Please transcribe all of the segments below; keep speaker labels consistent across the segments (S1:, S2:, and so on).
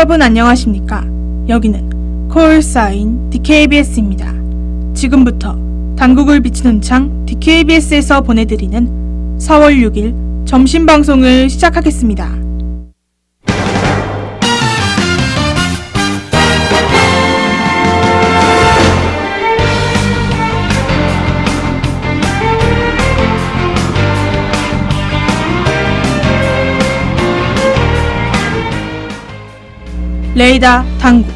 S1: 여러분 안녕하십니까? 여기는 콜사인 DKBS입니다. 지금부터 단국을 비추는 창 DKBS에서 보내드리는 4월 6일 점심방송을 시작하겠습니다. 레이더 단국.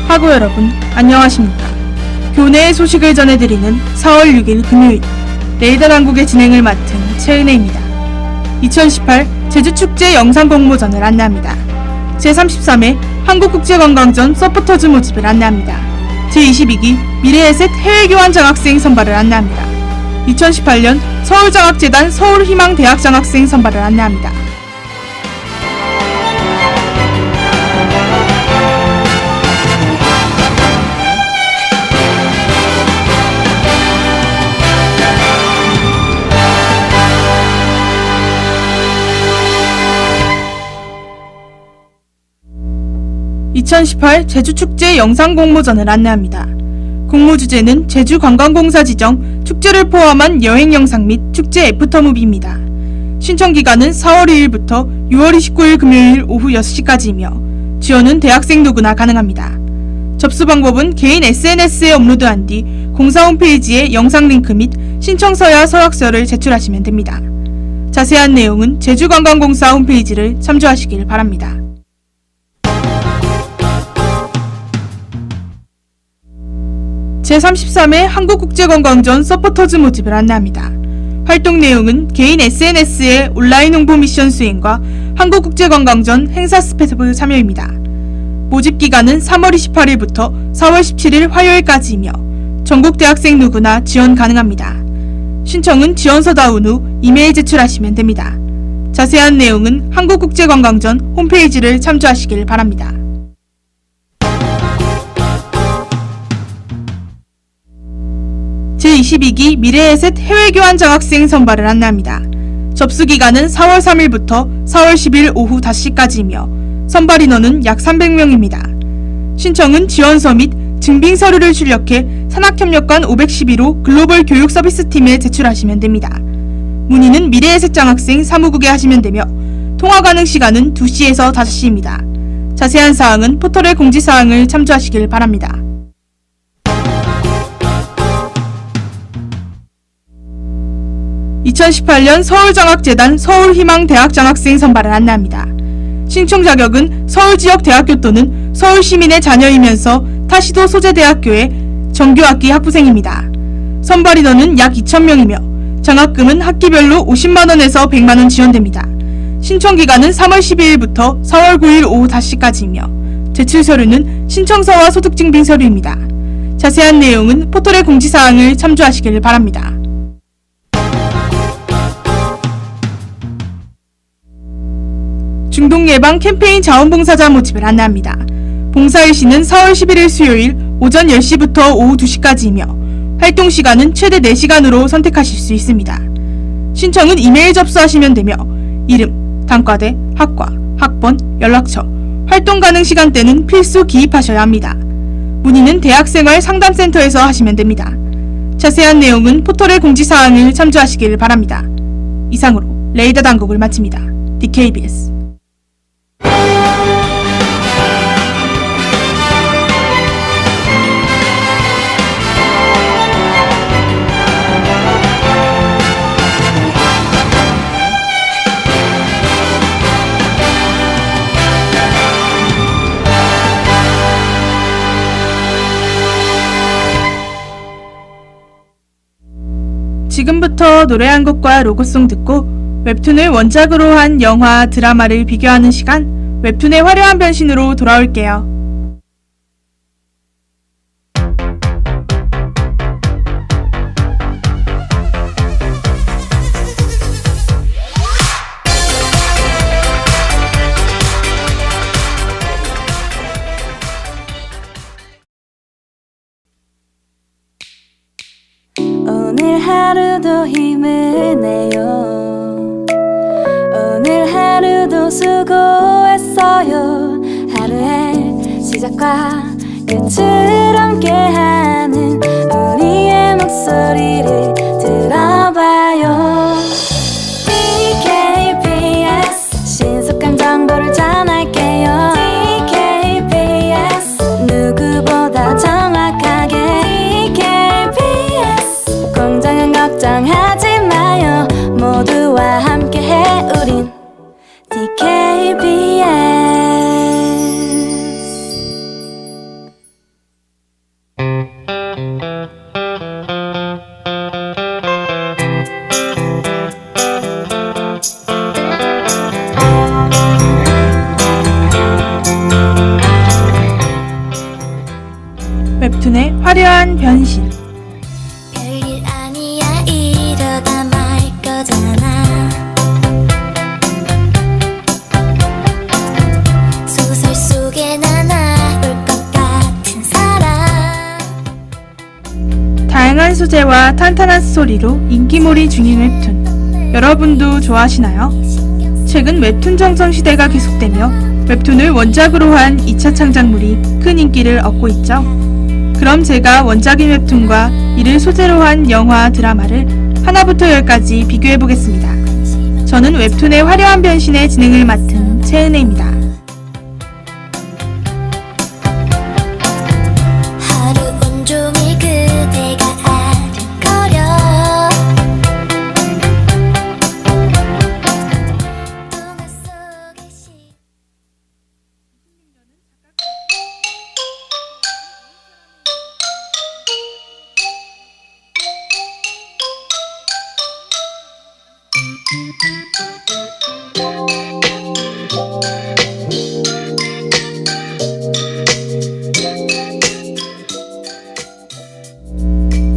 S1: 하고 여러분 안녕하십니까? 교내의 소식을 전해드리는 4월 6일 금요일 레이더 단국의 진행을 맡은 최은혜입니다. 2018 제주축제 영상 공모전을 안내합니다. 제33회 한국국제관광전 서포터즈 모집을 안내합니다. 제22기 미래에셋 해외교환 장학생 선발을 안내합니다. 2018년 서울장학재단 서울희망대학 장학생 선발을 안내합니다. (2018) 제주축제 영상공모전을 안내합니다. 공모 주제는 제주관광공사 지정 축제를 포함한 여행 영상 및 축제 애프터무비입니다. 신청 기간은 4월 2일부터 6월 29일 금요일 오후 6시까지이며 지원은 대학생 누구나 가능합니다. 접수 방법은 개인 SNS에 업로드한 뒤 공사 홈페이지에 영상 링크 및 신청서야 서약서를 제출하시면 됩니다. 자세한 내용은 제주관광공사 홈페이지를 참조하시길 바랍니다. 제33회 한국국제관광전 서포터즈 모집을 안내합니다. 활동 내용은 개인 SNS의 온라인 홍보 미션 수행과 한국국제관광전 행사 스페셜 참여입니다. 모집 기간은 3월 28일부터 4월 17일 화요일까지이며 전국 대학생 누구나 지원 가능합니다. 신청은 지원 서다운 후 이메일 제출하시면 됩니다. 자세한 내용은 한국국제관광전 홈페이지를 참조하시길 바랍니다. 제22기 미래에셋 해외교환 장학생 선발을 안내합니다. 접수 기간은 4월 3일부터 4월 10일 오후 5시까지이며 선발 인원은 약 300명입니다. 신청은 지원서 및 증빙 서류를 출력해 산학협력관 512호 글로벌 교육 서비스팀에 제출하시면 됩니다. 문의는 미래에셋 장학생 사무국에 하시면 되며 통화 가능 시간은 2시에서 5시입니다. 자세한 사항은 포털의 공지사항을 참조하시길 바랍니다. (2018년) 서울장학재단 서울희망대학 장학생 선발을 안내합니다. 신청 자격은 서울지역 대학교 또는 서울시민의 자녀이면서 타시도 소재대학교의 정규학기 학부생입니다. 선발 인원은 약 2,000명이며 장학금은 학기별로 50만원에서 100만원 지원됩니다. 신청 기간은 3월 12일부터 4월 9일 오후 5시까지이며 제출 서류는 신청서와 소득증빙 서류입니다. 자세한 내용은 포털의 공지사항을 참조하시길 바랍니다. 중독예방 캠페인 자원봉사자 모집을 안내합니다. 봉사일시는 4월 11일 수요일 오전 10시부터 오후 2시까지이며 활동시간은 최대 4시간으로 선택하실 수 있습니다. 신청은 이메일 접수하시면 되며 이름, 단과대, 학과, 학번, 연락처, 활동 가능 시간대는 필수 기입하셔야 합니다. 문의는 대학생활 상담센터에서 하시면 됩니다. 자세한 내용은 포털의 공지사항을 참조하시길 바랍니다. 이상으로 레이더 단국을 마칩니다. DKBS 지금부터 노래 한 곡과 로고송 듣고 웹툰을 원작으로 한 영화, 드라마를 비교하는 시간, 웹툰의 화려한 변신으로 돌아올게요.
S2: 힘을 내요. 오늘 하루도 수고했어요. 하루의 시작과 끝을 함께하는 우리의 목소리를 들어봐요. DKBS 신속한 정보를 전할게요. DKBS 누구보다 정확하게 DKBS 공정한 걱정하지 마요. 모두와 함께해 우린 DKBS.
S1: 웹툰의 화려한 변신.
S2: 별일 아니야 이러다 말 거잖아. 소설 속에 나 나올 것 같은 사람.
S1: 다양한 소재와 탄탄한 스토리로 인기몰이 중인 웹툰. 여러분도 좋아하시나요? 최근 웹툰 정성시대가 계속되며 웹툰을 원작으로 한 2차 창작물이 큰 인기를 얻고 있죠. 그럼 제가 원작인 웹툰과 이를 소재로 한 영화, 드라마를 하나부터 열까지 비교해보겠습니다. 저는 웹툰의 화려한 변신의 진행을 맡은 최은혜입니다.
S2: 하루 온종일 그대가 아른거려. 동화 속의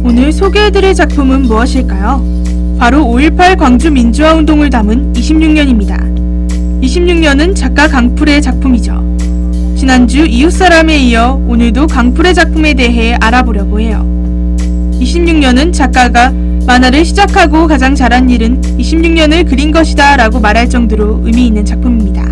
S1: 오늘 소개해드릴 작품은 무엇일까요? 바로 5.18 광주 민주화운동을 담은 26년입니다. 26년은 작가 강풀의 작품이죠. 지난주 이웃사람에 이어 오늘도 강풀의 작품에 대해 알아보려고 해요. 26년은 작가가 만화를 시작하고 가장 잘한 일은 26년을 그린 것이다 라고 말할 정도로 의미 있는 작품입니다.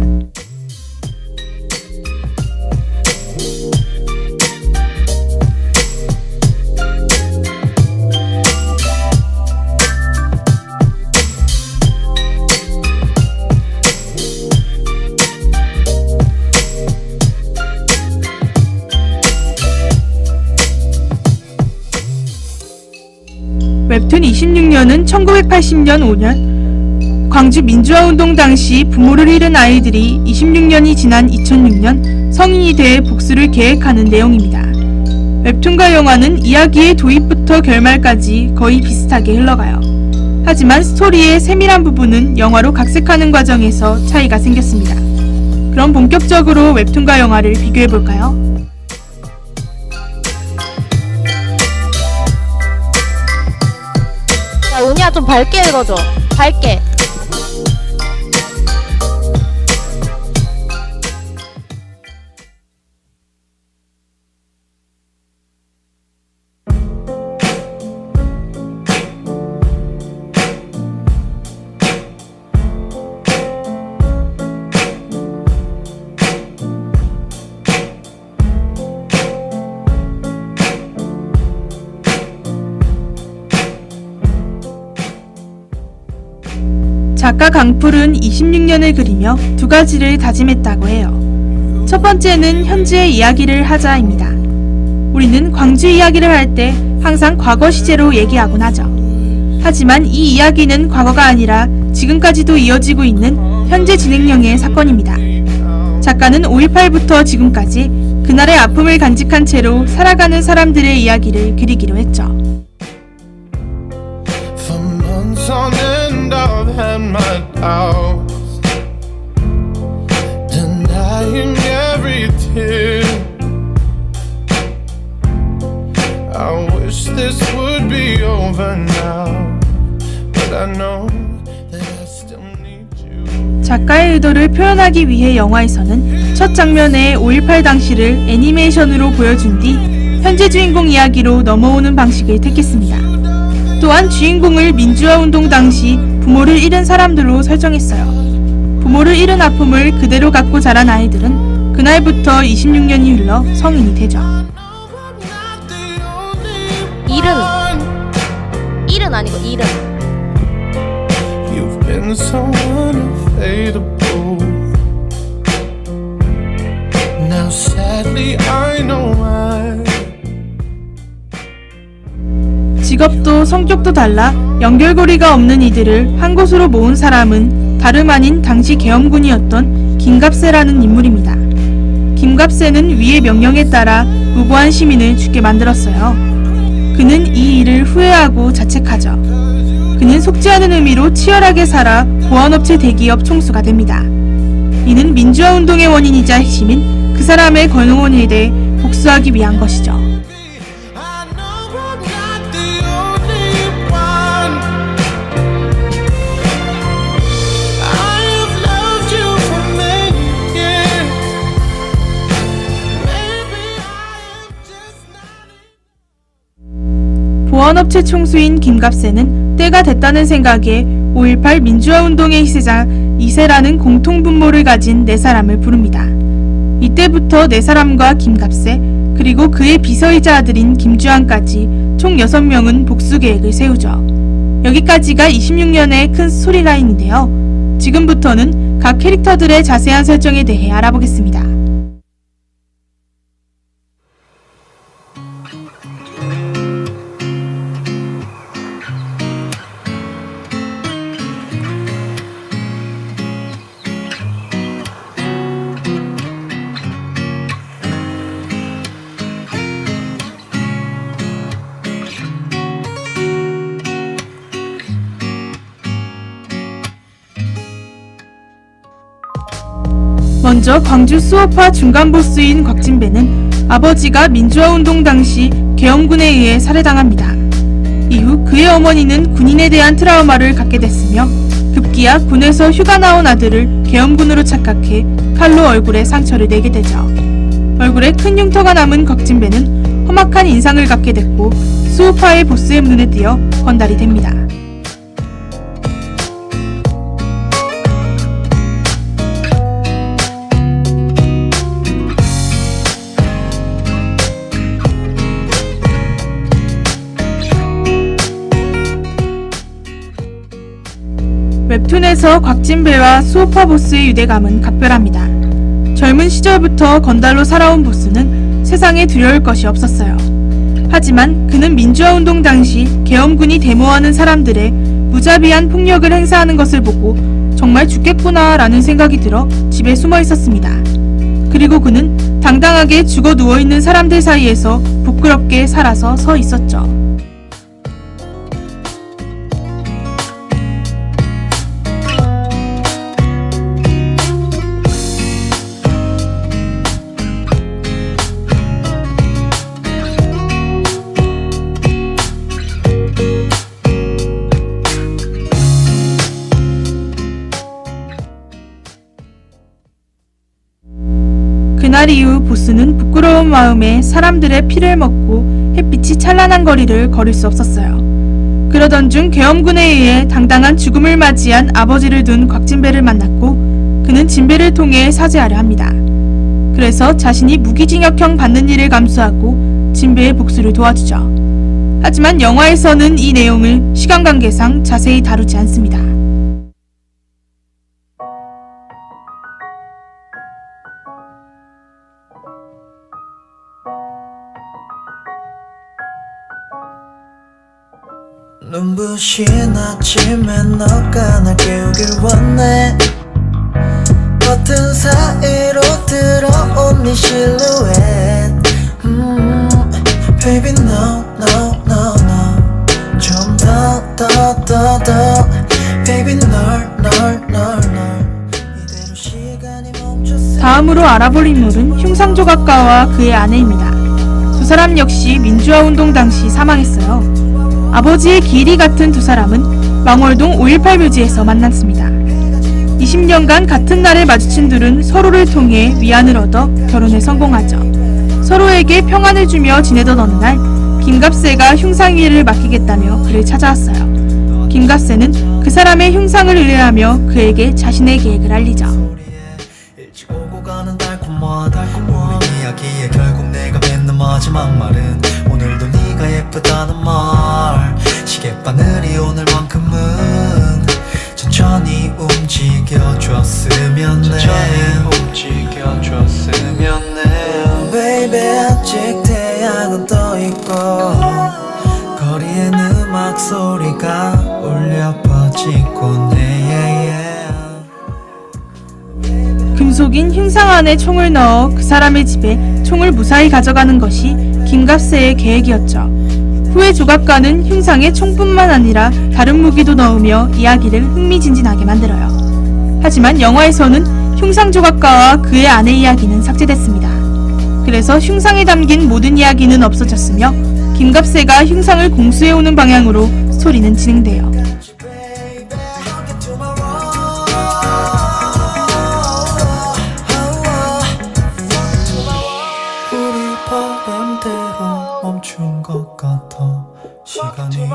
S1: 웹툰 26년은 1980년 5년 광주 민주화운동 당시 부모를 잃은 아이들이 26년이 지난 2006년 성인이 돼 복수를 계획하는 내용입니다. 웹툰과 영화는 이야기의 도입부터 결말까지 거의 비슷하게 흘러가요. 하지만 스토리의 세밀한 부분은 영화로 각색하는 과정에서 차이가 생겼습니다. 그럼 본격적으로 웹툰과 영화를 비교해볼까요?
S3: 야, 은희야 좀 밝게 읽어줘. 밝게.
S1: 작가 강풀은 26년을 그리며 두 가지를 다짐했다고 해요. 첫 번째는 현재의 이야기를 하자입니다. 우리는 광주 이야기를 할 때 항상 과거 시제로 얘기하곤 하죠. 하지만 이 이야기는 과거가 아니라 지금까지도 이어지고 있는 현재 진행형의 사건입니다. 작가는 5.18부터 지금까지 그날의 아픔을 간직한 채로 살아가는 사람들의 이야기를 그리기로 했죠.
S4: On end I've had my doubts, denying every tear. I wish this would be over now, but I know that I still need you.
S1: 작가의 의도를 표현하기 위해 영화에서는 첫 장면에 5.18 당시를 애니메이션으로 보여준 뒤 현재 주인공 이야기로 넘어오는 방식을 택했습니다. 또한 주인공을 민주화운동 당시 부모를 잃은 사람들로 설정했어요. 부모를 잃은 아픔을 그대로 갖고 자란 아이들은 그날부터 26년이 흘러 성인이 되죠.
S3: 일은 아니고 일은.
S4: You've been so unavailable. Now sadly I know why.
S1: 직업도 성격도 달라 연결고리가 없는 이들을 한 곳으로 모은 사람은 다름 아닌 당시 계엄군이었던 김갑세라는 인물입니다. 김갑세는 위의 명령에 따라 무고한 시민을 죽게 만들었어요. 그는 이 일을 후회하고 자책하죠. 그는 속지 않은 의미로 치열하게 살아 보안업체 대기업 총수가 됩니다. 이는 민주화운동의 원인이자 핵심인 그 사람의 권원에 대해 복수하기 위한 것이죠.
S4: I know I'm not the only one. I have loved you for many years. Maybe I am just not.
S1: 보안업체 총수인 김갑세는 때가 됐다는 생각에 5.18 민주화운동의 희생자 2세라는 공통분모를 가진 4사람을 부릅니다. 이때부터 4사람과 김갑세 그리고 그의 비서이자 아들인 김주환까지 총 6명은 복수 계획을 세우죠. 여기까지가 26년의 큰 스토리라인인데요. 지금부터는 각 캐릭터들의 자세한 설정에 대해 알아보겠습니다. 먼저 광주 수호파 중간 보스인 곽진배는 아버지가 민주화운동 당시 계엄군에 의해 살해당합니다. 이후 그의 어머니는 군인에 대한 트라우마를 갖게 됐으며 급기야 군에서 휴가 나온 아들을 계엄군으로 착각해 칼로 얼굴에 상처를 내게 되죠. 얼굴에 큰 흉터가 남은 곽진배는 험악한 인상을 갖게 됐고 수호파의 보스의 눈에 띄어 건달이 됩니다. 웹툰에서 곽진배와 수호파 보스의 유대감은 각별합니다. 젊은 시절부터 건달로 살아온 보스는 세상에 두려울 것이 없었어요. 하지만 그는 민주화운동 당시 계엄군이 데모하는 사람들의 무자비한 폭력을 행사하는 것을 보고 정말 죽겠구나 라는 생각이 들어 집에 숨어 있었습니다. 그리고 그는 당당하게 죽어 누워있는 사람들 사이에서 부끄럽게 살아서 서 있었죠. 그날 이후 보스는 부끄러운 마음에 사람들의 피를 먹고 햇빛이 찬란한 거리를 걸을 수 없었어요. 그러던 중 계엄군에 의해 당당한 죽음을 맞이한 아버지를 둔 곽진배를 만났고 그는 진배를 통해 사죄하려 합니다. 그래서 자신이 무기징역형 받는 일을 감수하고 진배의 복수를 도와주죠. 하지만 영화에서는 이 내용을 시간 관계상 자세히 다루지 않습니다.
S5: 눈부신 아침에 너가 날 깨우길 원해 버튼 사이로 들어온 네 실루엣 Baby no no no no 좀 더 Baby 널 이대로 시간이 멈췄어
S1: 다음으로 알아볼 인물은 흉상조각가와 그의 아내입니다. 두 사람 역시 민주화운동 당시 사망했어요. 아버지의 길이 같은 두 사람은 망월동 5.18 묘지에서 만났습니다. 20년간 같은 날에 마주친 둘은 서로를 통해 위안을 얻어 결혼에 성공하죠. 서로에게 평안을 주며 지내던 어느 날 김갑세가 흉상 일을 맡기겠다며 그를 찾아왔어요. 김갑세는 그 사람의 흉상을 의뢰하며 그에게 자신의 계획을 알리죠.
S5: 일찍 오고 가는 달콤한 우리 이야기에 결국 내가 뱉는 마지막 말은 오늘도 네가 예쁘다는 말. 시계바늘이 오늘만큼은 천천히 움직여줬으면 해. Baby 아직 태양은 떠있고 거리엔 음악 소리가 울려 퍼지고 네.
S1: 금속인 흉상 안에 총을 넣어 그 사람의 집에 총을 무사히 가져가는 것이 김갑세의 계획이었죠. 후에 조각가는 흉상에 총뿐만 아니라 다른 무기도 넣으며 이야기를 흥미진진하게 만들어요. 하지만 영화에서는 흉상 조각가와 그의 아내 이야기는 삭제됐습니다. 그래서 흉상에 담긴 모든 이야기는 없어졌으며 김갑세가 흉상을 공수해오는 방향으로 스토리는 진행돼요.
S5: 우리 바람대로 멈춘 것 같아 시간이.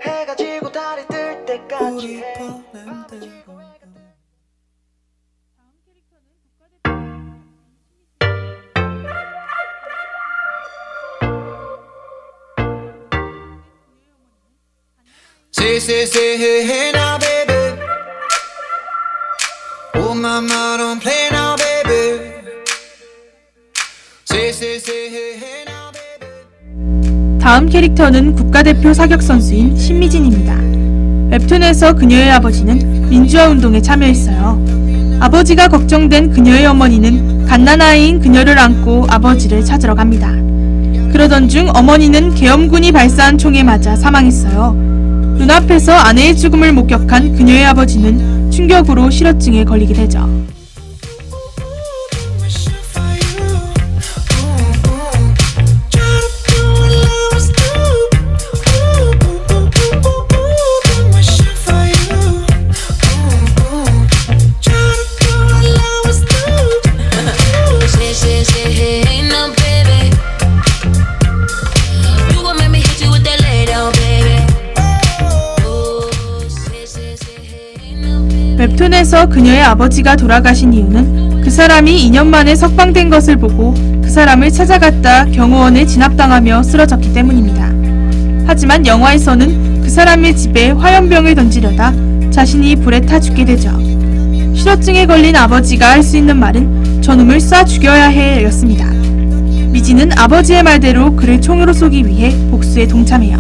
S5: 해가 지고 달이 뜰 때까지 우리 바람대로.
S6: Say, hey now, baby. Oh, mama, don't play now, baby. Say, hey now, baby.
S1: 다음 캐릭터는 국가대표 사격 선수인 신미진입니다. 웹툰에서 그녀의 아버지는 민주화 운동에 참여했어요. 아버지가 걱정된 그녀의 어머니는 갓난아이인 그녀를 안고 아버지를 찾으러 갑니다. 그러던 중 어머니는 계엄군이 발사한 총에 맞아 사망했어요. 눈앞에서 아내의 죽음을 목격한 그녀의 아버지는 충격으로 실어증에 걸리게 되죠. 웹툰에서 그녀의 아버지가 돌아가신 이유는 그 사람이 2년 만에 석방된 것을 보고 그 사람을 찾아갔다 경호원에 진압당하며 쓰러졌기 때문입니다. 하지만 영화에서는 그 사람의 집에 화염병을 던지려다 자신이 불에 타 죽게 되죠. 실어증에 걸린 아버지가 할 수 있는 말은 저놈을 쏴 죽여야 해 였습니다. 미지는 아버지의 말대로 그를 총으로 쏘기 위해 복수에 동참해요.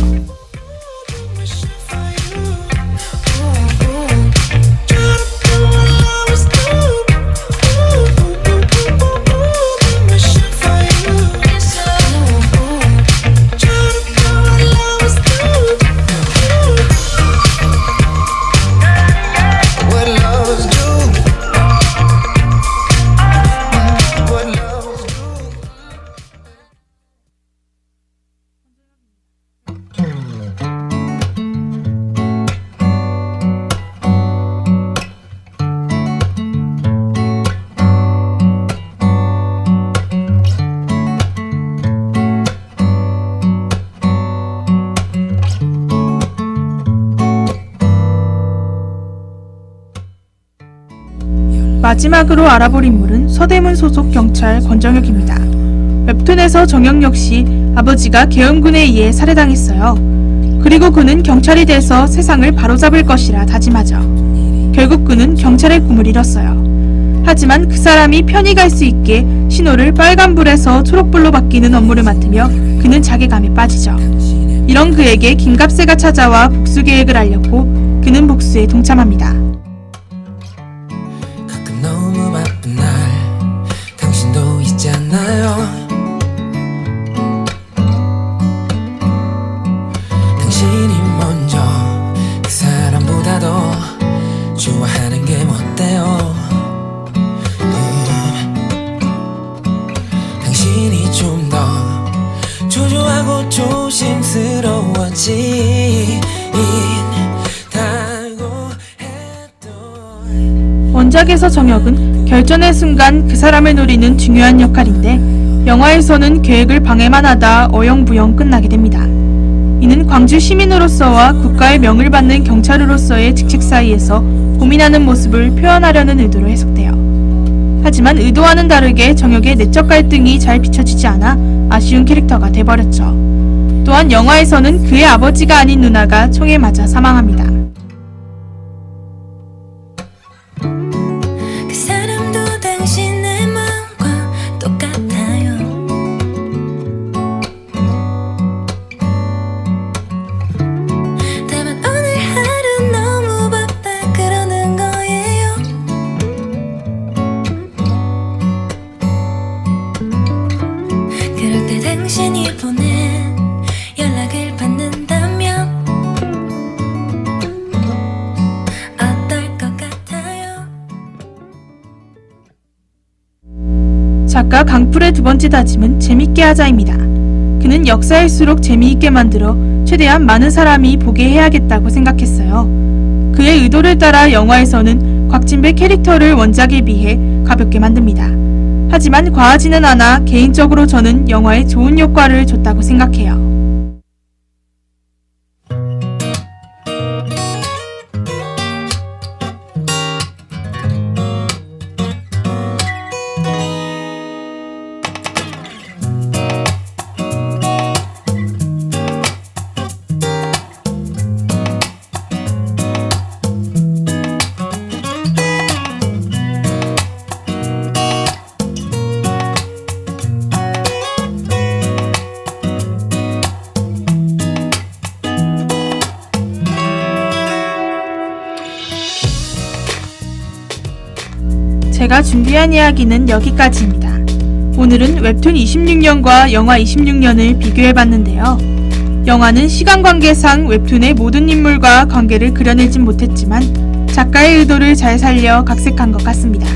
S1: 마지막으로 알아볼 인물은 서대문 소속 경찰 권정혁입니다. 웹툰에서 정혁 역시 아버지가 계엄군에 의해 살해당했어요. 그리고 그는 경찰이 돼서 세상을 바로잡을 것이라 다짐하죠. 결국 그는 경찰의 꿈을 이뤘어요. 하지만 그 사람이 편히 갈 수 있게 신호를 빨간불에서 초록불로 바뀌는 업무를 맡으며 그는 자괴감에 빠지죠. 이런 그에게 김갑세가 찾아와 복수 계획을 알렸고 그는 복수에 동참합니다.
S5: 가끔 너무 바쁜 날 당신도 있잖아요. 당신이 먼저 그 사람보다도 좋아하는 게 멋대요. 당신이 좀 더 초조하고 조심스러워진 다고 했던
S1: 원작에서 정혁은 결전의 순간 그 사람을 노리는 중요한 역할인데 영화에서는 계획을 방해만 하다 어영부영 끝나게 됩니다. 이는 광주 시민으로서와 국가의 명을 받는 경찰으로서의 직책 사이에서 고민하는 모습을 표현하려는 의도로 해석돼요. 하지만 의도와는 다르게 정혁의 내적 갈등이 잘 비춰지지 않아 아쉬운 캐릭터가 돼버렸죠. 또한 영화에서는 그의 아버지가 아닌 누나가 총에 맞아 사망합니다.
S2: 그 사람도 당신의 마음과 똑같아요. 다만 오늘 하루 너무 바빠 그러는 거예요. 그럴 때 당신이 보낸 연락을 받는다면 어떨 것 같아요?
S1: 작가 강풀의 두 번째 다짐은 재밌게 하자입니다. 그는 역사일수록 재미있게 만들어 최대한 많은 사람이 보게 해야겠다고 생각했어요. 그의 의도를 따라 영화에서는 곽진배 캐릭터를 원작에 비해 가볍게 만듭니다. 하지만 과하지는 않아 개인적으로 저는 영화에 좋은 효과를 줬다고 생각해요. 제가 준비한 이야기는 여기까지입니다. 오늘은 웹툰 26년과 영화 26년을 비교해봤는데요. 영화는 시간관계상 웹툰의 모든 인물과 관계를 그려내진 못했지만 작가의 의도를 잘 살려 각색한 것 같습니다.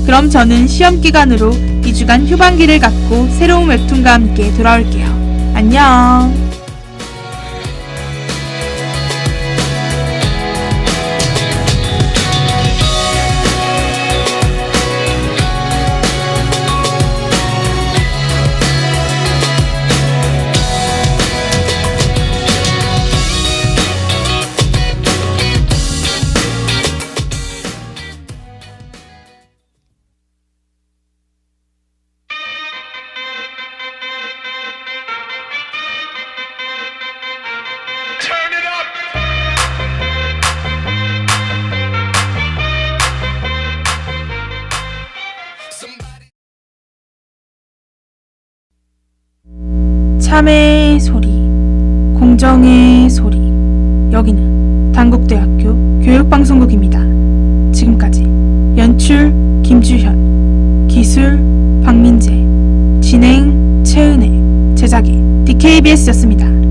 S1: 그럼 저는 시험기간으로 2주간 휴방기를 갖고 새로운 웹툰과 함께 돌아올게요. 안녕!
S4: Turn it up.
S1: 참회의 소리, 공정의 소리. 여기는 단국대학교 교육방송국입니다. 지금까지 연출 김주현, 기술 박민재, 진행 최은혜, 제작이 DKBS였습니다.